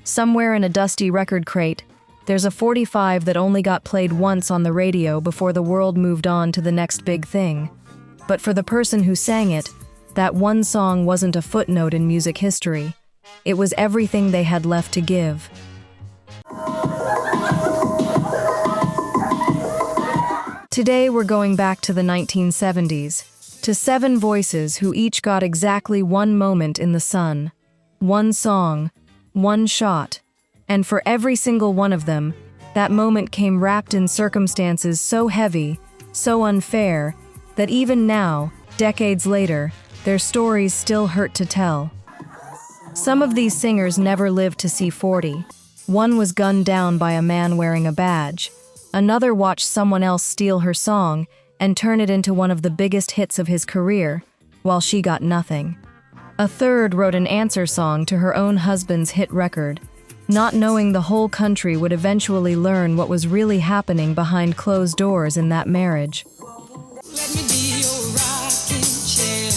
Somewhere in a dusty record crate, there's a 45 that only got played once on the radio before the world moved on to the next big thing. But for the person who sang it, that one song wasn't a footnote in music history. It was everything they had left to give. Today we're going back to the 1970s, to 7 voices who each got exactly one moment in the sun. One song, one shot. And for every single one of them, that moment came wrapped in circumstances so heavy, so unfair, that even now, decades later, their stories still hurt to tell. Some of these singers never lived to see 40. One was gunned down by a man wearing a badge. Another watched someone else steal her song and turn it into one of the biggest hits of his career, while she got nothing. A third wrote an answer song to her own husband's hit record, not knowing the whole country would eventually learn what was really happening behind closed doors in that marriage. Let me be your rocking chair.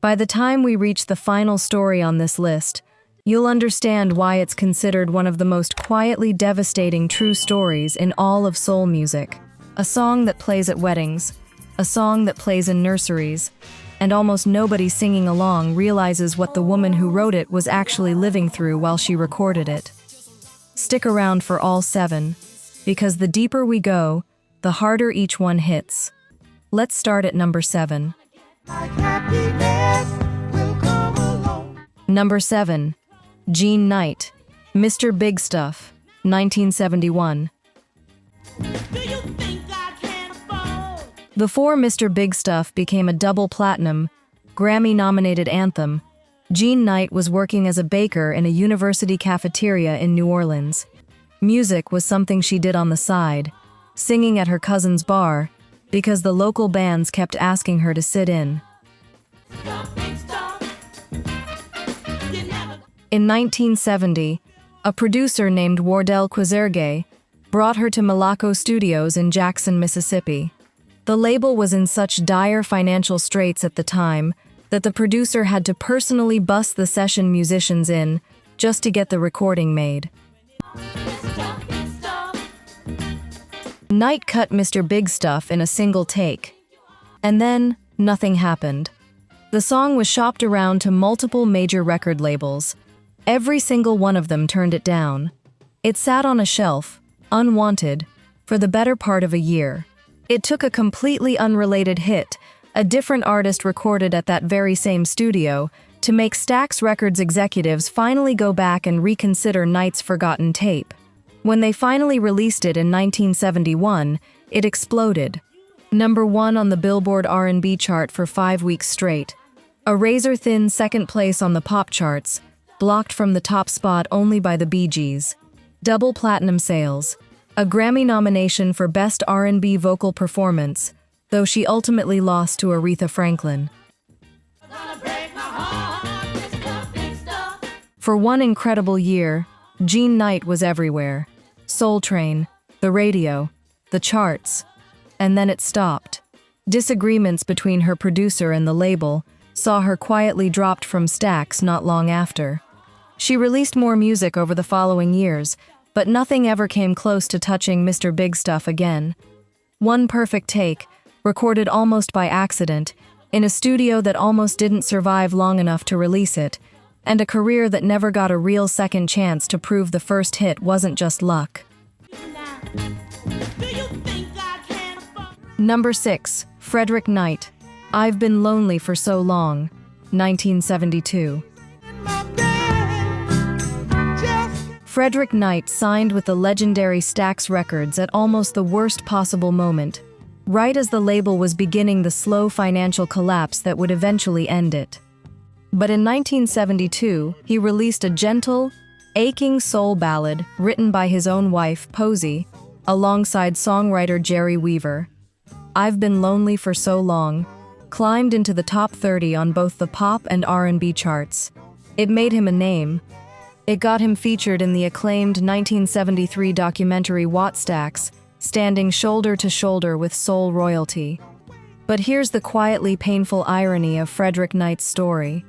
By the time we reach the final story on this list, you'll understand why it's considered one of the most quietly devastating true stories in all of soul music. A song that plays at weddings, a song that plays in nurseries, and almost nobody singing along realizes what the woman who wrote it was actually living through while she recorded it. Stick around for all 7, because the deeper we go, the harder each one hits. Let's start at number 7. Number 7. Jean Knight, Mr. Big Stuff, 1971. Before Mr. Big Stuff became a double platinum, Grammy-nominated anthem, Jean Knight was working as a baker in a university cafeteria in New Orleans. Music was something she did on the side, singing at her cousin's bar, because the local bands kept asking her to sit in. In 1970, a producer named Wardell Quizerge brought her to Malaco Studios in Jackson, Mississippi. The label was in such dire financial straits at the time that the producer had to personally bus the session musicians in just to get the recording made. Knight cut Mr. Big Stuff in a single take. And then, nothing happened. The song was shopped around to multiple major record labels. Every single one of them turned it down. It sat on a shelf, unwanted, for the better part of a year. It took a completely unrelated hit, a different artist recorded at that very same studio, to make Stax Records executives finally go back and reconsider Knight's forgotten tape. When they finally released it in 1971, it exploded. Number 1 on the Billboard R&B chart for 5 weeks straight. A razor-thin second place on the pop charts, blocked from the top spot only by the Bee Gees. Double platinum sales. A Grammy nomination for Best R&B Vocal Performance, though she ultimately lost to Aretha Franklin. For one incredible year, Jean Knight was everywhere. Soul Train, the radio, the charts. And then it stopped. Disagreements between her producer and the label saw her quietly dropped from Stax not long after. She released more music over the following years, but nothing ever came close to touching Mr. Big Stuff again. One perfect take, recorded almost by accident, in a studio that almost didn't survive long enough to release it, and a career that never got a real second chance to prove the first hit wasn't just luck. Number 6. Frederick Knight, I've Been Lonely for So Long, 1972. Frederick Knight signed with the legendary Stax Records at almost the worst possible moment, right as the label was beginning the slow financial collapse that would eventually end it. But in 1972, he released a gentle, aching soul ballad written by his own wife, Posey, alongside songwriter Jerry Weaver. I've Been Lonely for So Long climbed into the top 30 on both the pop and R&B charts. It made him a name. It got him featured in the acclaimed 1973 documentary Wattstax, standing shoulder to shoulder with soul royalty. But here's the quietly painful irony of Frederick Knight's story.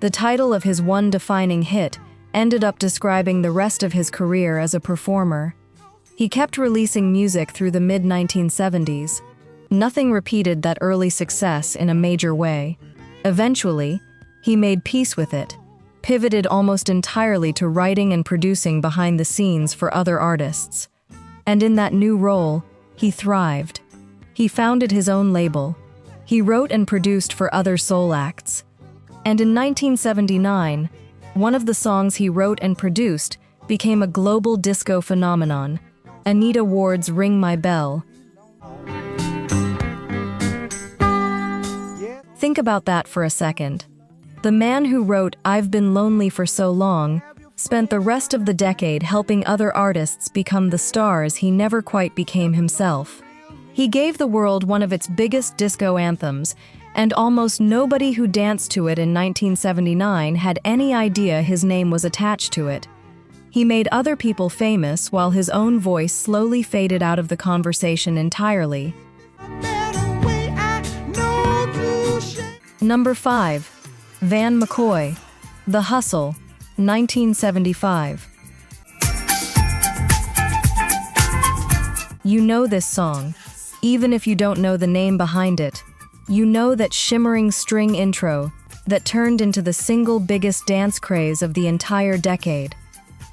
The title of his one defining hit ended up describing the rest of his career as a performer. He kept releasing music through the mid-1970s. Nothing repeated that early success in a major way. Eventually, he made peace with it, pivoted almost entirely to writing and producing behind the scenes for other artists. And in that new role, he thrived. He founded his own label. He wrote and produced for other soul acts. And in 1979, one of the songs he wrote and produced became a global disco phenomenon, Anita Ward's Ring My Bell. Think about that for a second. The man who wrote I've Been Lonely for So Long spent the rest of the decade helping other artists become the stars he never quite became himself. He gave the world one of its biggest disco anthems, and almost nobody who danced to it in 1979 had any idea his name was attached to it. He made other people famous while his own voice slowly faded out of the conversation entirely. Number 5. Van McCoy, The Hustle, 1975. You know this song, even if you don't know the name behind it. You know that shimmering string intro that turned into the single biggest dance craze of the entire decade.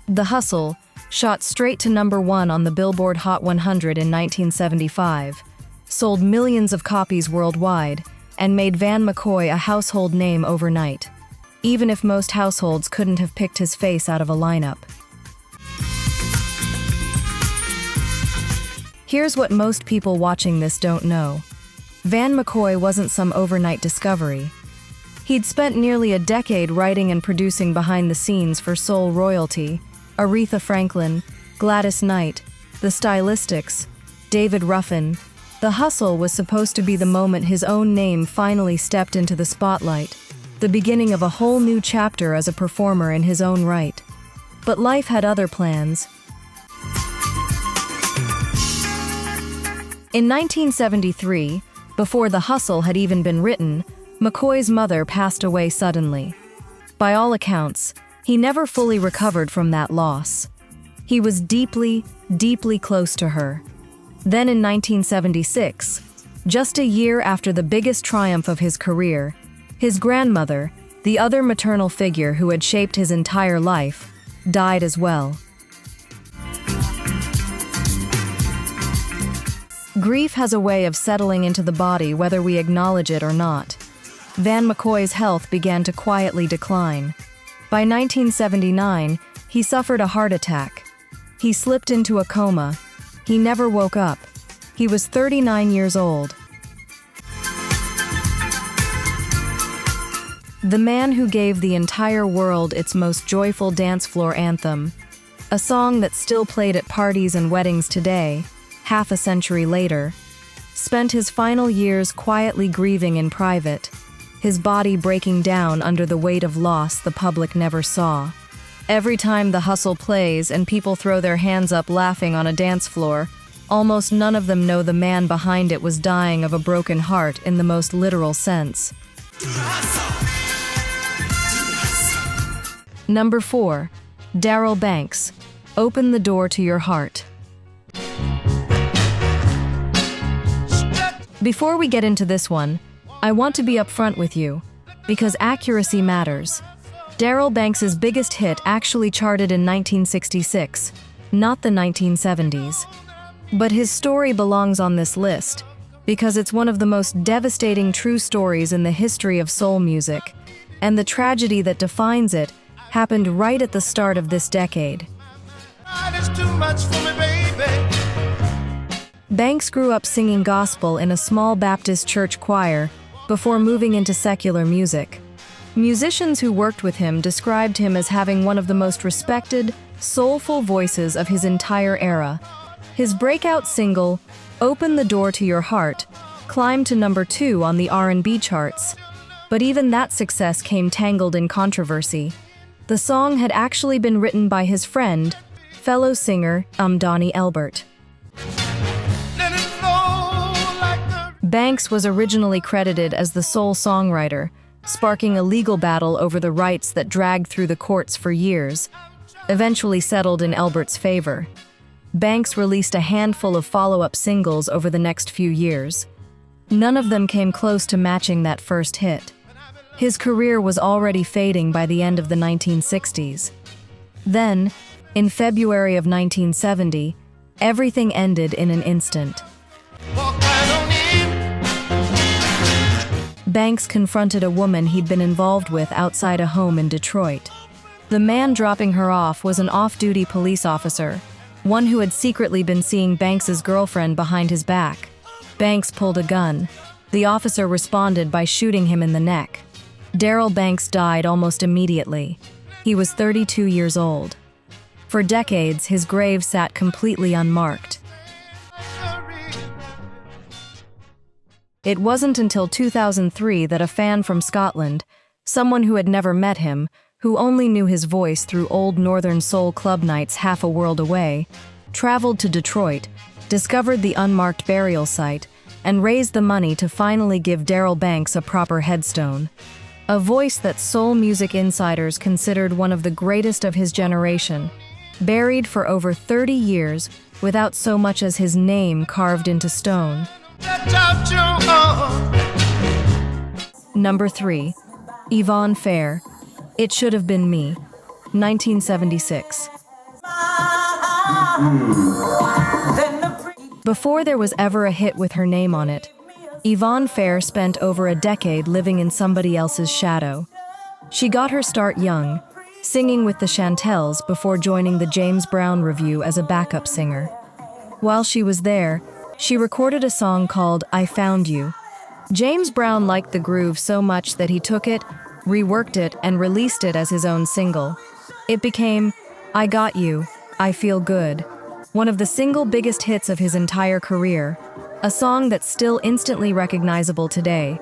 The Hustle shot straight to number 1 on the Billboard Hot 100 in 1975, sold millions of copies worldwide, and made Van McCoy a household name overnight, even if most households couldn't have picked his face out of a lineup. Here's what most people watching this don't know. Van McCoy wasn't some overnight discovery. He'd spent nearly a decade writing and producing behind the scenes for soul royalty, Aretha Franklin, Gladys Knight, The Stylistics, David Ruffin. The Hustle was supposed to be the moment his own name finally stepped into the spotlight, the beginning of a whole new chapter as a performer in his own right. But life had other plans. In 1973, before The Hustle had even been written, McCoy's mother passed away suddenly. By all accounts, he never fully recovered from that loss. He was deeply, deeply close to her. Then in 1976, just a year after the biggest triumph of his career, his grandmother, the other maternal figure who had shaped his entire life, died as well. Grief has a way of settling into the body whether we acknowledge it or not. Van McCoy's health began to quietly decline. By 1979, he suffered a heart attack. He slipped into a coma. He never woke up. He was 39 years old. The man who gave the entire world its most joyful dance floor anthem, a song that's still played at parties and weddings today, half a century later, spent his final years quietly grieving in private, his body breaking down under the weight of loss the public never saw. Every time The Hustle plays and people throw their hands up laughing on a dance floor, almost none of them know the man behind it was dying of a broken heart in the most literal sense. Number 4. Darryl Banks, Open the Door to Your Heart. Before we get into this one, I want to be upfront with you, because accuracy matters. Darryl Banks's biggest hit actually charted in 1966, not the 1970s. But his story belongs on this list, because it's one of the most devastating true stories in the history of soul music, and the tragedy that defines it happened right at the start of this decade. Banks grew up singing gospel in a small Baptist church choir before moving into secular music. Musicians who worked with him described him as having one of the most respected, soulful voices of his entire era. His breakout single, Open the Door to Your Heart, climbed to number 2 on the R&B charts. But even that success came tangled in controversy. The song had actually been written by his friend, fellow singer Donnie Elbert. Banks was originally credited as the sole songwriter, sparking a legal battle over the rights that dragged through the courts for years, eventually settled in Elbert's favor. Banks released a handful of follow-up singles over the next few years. None of them came close to matching that first hit. His career was already fading by the end of the 1960s. Then, in February of 1970, everything ended in an instant. Banks confronted a woman he'd been involved with outside a home in Detroit. The man dropping her off was an off-duty police officer, one who had secretly been seeing Banks's girlfriend behind his back. Banks pulled a gun. The officer responded by shooting him in the neck. Darrell Banks died almost immediately. He was 32 years old. For decades, his grave sat completely unmarked. It wasn't until 2003 that a fan from Scotland, someone who had never met him, who only knew his voice through old Northern Soul club nights half a world away, traveled to Detroit, discovered the unmarked burial site, and raised the money to finally give Darrell Banks a proper headstone. A voice that soul music insiders considered one of the greatest of his generation, buried for over 30 years without so much as his name carved into stone. Number 3. Yvonne Fair, It Should Have Been Me, 1976. Before there was ever a hit with her name on it, Yvonne Fair spent over a decade living in somebody else's shadow. She got her start young, singing with the Chantels before joining the James Brown Revue as a backup singer. While she was there, she recorded a song called I Found You. James Brown liked the groove so much that he took it, reworked it, and released it as his own single. It became I Got You, I Feel Good, one of the single biggest hits of his entire career, a song that's still instantly recognizable today.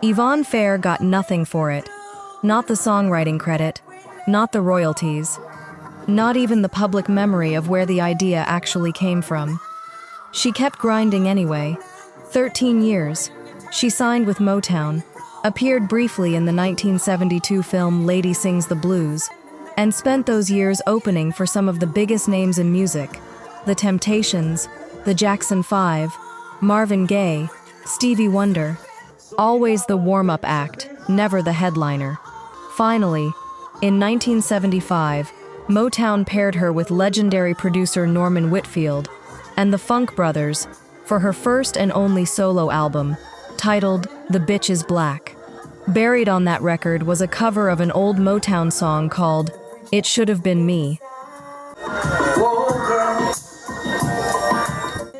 Yvonne Fair got nothing for it. Not the songwriting credit, not the royalties, not even the public memory of where the idea actually came from. She kept grinding anyway. 13 years. She signed with Motown, appeared briefly in the 1972 film Lady Sings the Blues, and spent those years opening for some of the biggest names in music: The Temptations, the Jackson 5, Marvin Gaye, Stevie Wonder. Always the warm-up act, never the headliner. Finally, in 1975, Motown paired her with legendary producer Norman Whitfield and the Funk Brothers for her first and only solo album, titled The Bitch Is Black. Buried on that record was a cover of an old Motown song called It Should Have Been Me.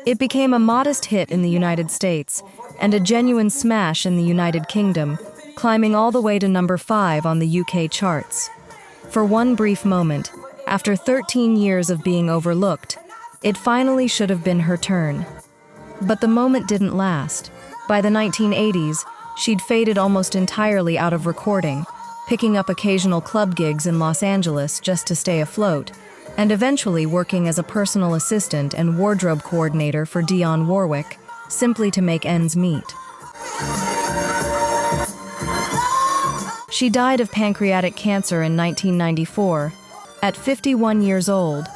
It became a modest hit in the United States and a genuine smash in the United Kingdom, climbing all the way to number 5 on the UK charts. For one brief moment, after 13 years of being overlooked, it finally should have been her turn. But the moment didn't last. By the 1980s, she'd faded almost entirely out of recording, picking up occasional club gigs in Los Angeles just to stay afloat, and eventually working as a personal assistant and wardrobe coordinator for Dionne Warwick, simply to make ends meet. She died of pancreatic cancer in 1994, at 51 years old,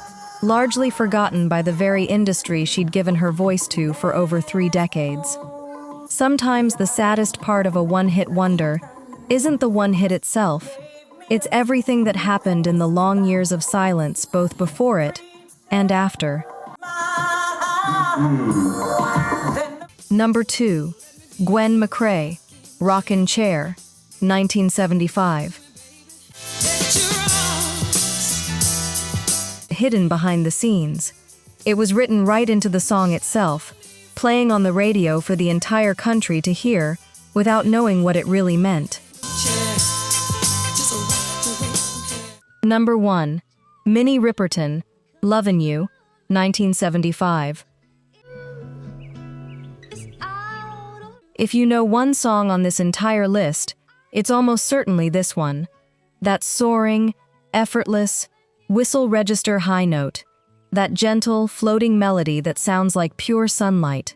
largely forgotten by the very industry she'd given her voice to for over 3 decades. Sometimes the saddest part of a one-hit wonder isn't the one hit itself. It's everything that happened in the long years of silence both before it and after. Number 2. Gwen McCrae, Rockin' Chair, 1975. Hidden behind the scenes. It was written right into the song itself, playing on the radio for the entire country to hear without knowing what it really meant. Number 1. Minnie Riperton, Lovin' You, 1975. If you know one song on this entire list, it's almost certainly this one. That soaring, effortless, whistle register high note. That gentle, floating melody that sounds like pure sunlight.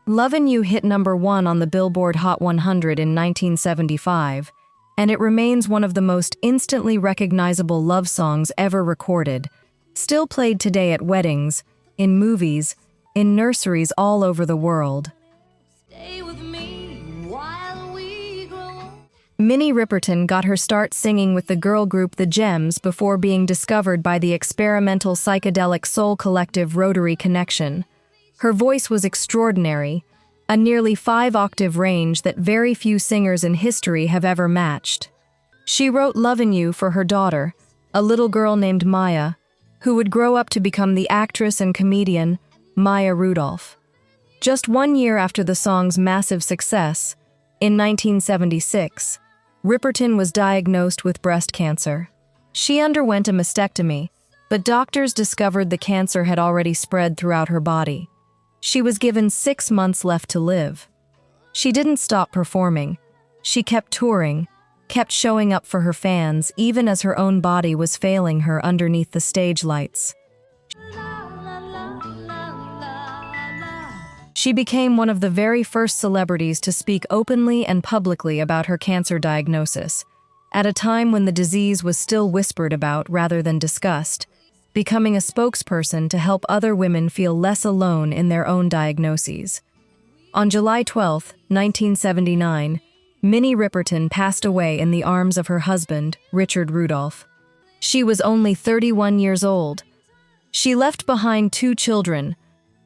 Lovin' You hit #1 on the Billboard Hot 100 in 1975, and it remains one of the most instantly recognizable love songs ever recorded, still played today at weddings, in movies, in nurseries all over the world. Stay with me while we grow. Minnie Riperton got her start singing with the girl group The Gems before being discovered by the experimental psychedelic soul collective Rotary Connection. Her voice was extraordinary, a nearly 5-octave range that very few singers in history have ever matched. She wrote Lovin' You for her daughter, a little girl named Maya, who would grow up to become the actress and comedian Maya Rudolph. Just 1 year after the song's massive success, in 1976, Riperton was diagnosed with breast cancer. She underwent a mastectomy, but doctors discovered the cancer had already spread throughout her body. She was given 6 months left to live. She didn't stop performing. She kept touring, kept showing up for her fans even as her own body was failing her underneath the stage lights. She became one of the very first celebrities to speak openly and publicly about her cancer diagnosis, at a time when the disease was still whispered about rather than discussed, becoming a spokesperson to help other women feel less alone in their own diagnoses. On July 12, 1979, Minnie Riperton passed away in the arms of her husband, Richard Rudolph. She was only 31 years old. She left behind 2 children.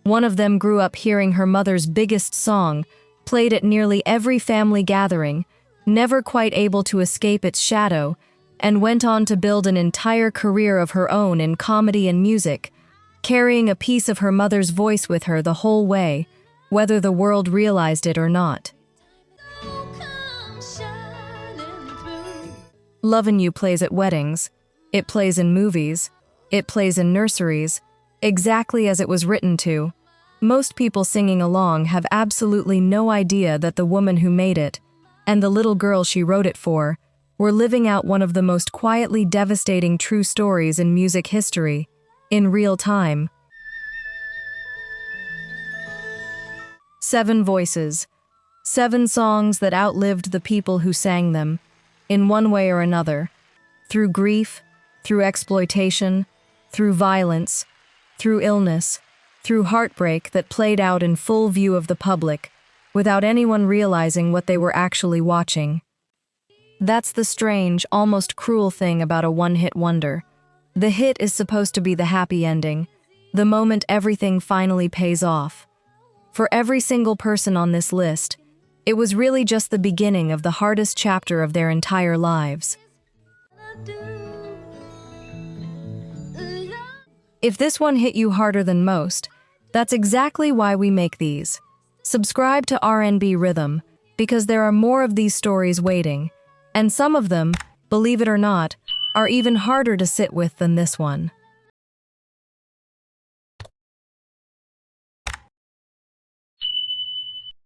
One of them grew up hearing her mother's biggest song, played at nearly every family gathering, never quite able to escape its shadow, and went on to build an entire career of her own in comedy and music, carrying a piece of her mother's voice with her the whole way, whether the world realized it or not. Lovin' You plays at weddings, it plays in movies, it plays in nurseries, exactly as it was written to. Most people singing along have absolutely no idea that the woman who made it, and the little girl she wrote it for, were living out one of the most quietly devastating true stories in music history, in real time. 7 voices, 7 songs that outlived the people who sang them, in one way or another, through grief, through exploitation, through violence, through illness, through heartbreak that played out in full view of the public, without anyone realizing what they were actually watching. That's the strange, almost cruel thing about a one-hit wonder. The hit is supposed to be the happy ending, the moment everything finally pays off. For every single person on this list, it was really just the beginning of the hardest chapter of their entire lives. If this one hit you harder than most, that's exactly why we make these. Subscribe to R&B Rhythm, because there are more of these stories waiting. And some of them, believe it or not, are even harder to sit with than this one.